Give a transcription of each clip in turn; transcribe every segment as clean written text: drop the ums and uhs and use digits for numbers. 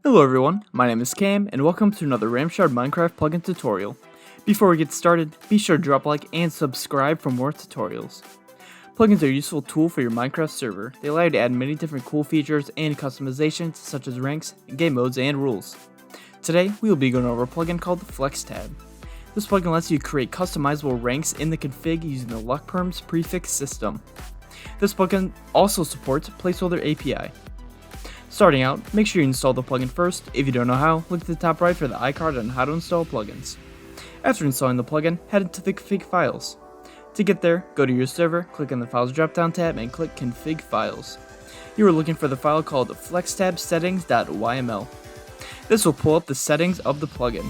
Hello everyone, my name is Cam, and welcome to another RAMShard Minecraft plugin tutorial. Before we get started, be sure to drop a like and subscribe for more tutorials. Plugins are a useful tool for your Minecraft server. They allow you to add many different cool features and customizations such as ranks, game modes, and rules. Today, we will be going over a plugin called FlexTab. This plugin lets you create customizable ranks in the config using the LuckPerms prefix system. This plugin also supports Placeholder API. Starting out, make sure you install the plugin first. If you don't know how, look at the top right for the iCard on how to install plugins. After installing the plugin, head into the config files. To get there, go to your server, click on the Files drop-down tab, and click Config Files. You are looking for the file called FlexTabSettings.yml. This will pull up the settings of the plugin.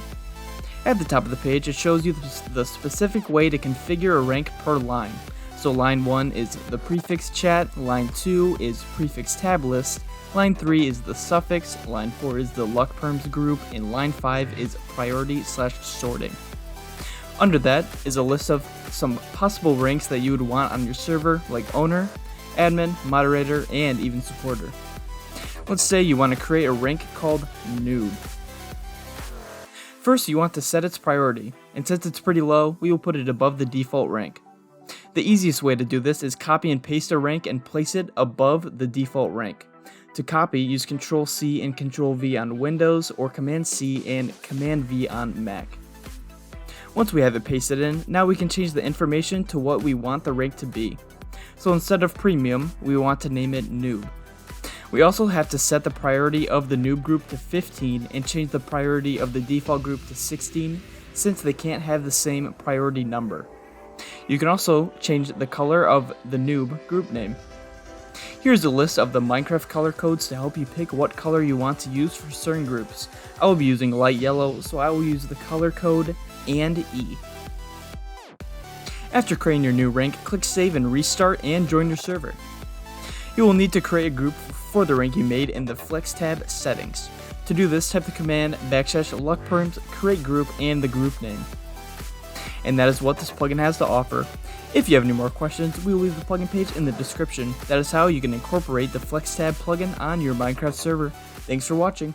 At the top of the page, it shows you the specific way to configure a rank per line. So line 1 is the prefix chat, line 2 is prefix tab list, line 3 is the suffix, line 4 is the LuckPerms group, and line 5 is priority/sorting. Under that is a list of some possible ranks that you would want on your server, like owner, admin, moderator, and even supporter. Let's say you want to create a rank called noob. First, you want to set its priority, and since it's pretty low, we will put it above the default rank. The easiest way to do this is copy and paste a rank and place it above the default rank. To copy, use Ctrl-C and Ctrl-V on Windows or Command-C and Command-V on Mac. Once we have it pasted in, now we can change the information to what we want the rank to be. So instead of premium, we want to name it noob. We also have to set the priority of the noob group to 15 and change the priority of the default group to 16 since they can't have the same priority number. You can also change the color of the noob group name. Here's a list of the Minecraft color codes to help you pick what color you want to use for certain groups. I will be using light yellow, so I will use the color code and E. After creating your new rank, click Save and Restart and join your server. You will need to create a group for the rank you made in the FlexTab settings. To do this, type the command \LuckPerms, create group, and the group name. And that is what this plugin has to offer. If you have any more questions, we will leave the plugin page in the description. That is how you can incorporate the FlexTab plugin on your Minecraft server. Thanks for watching.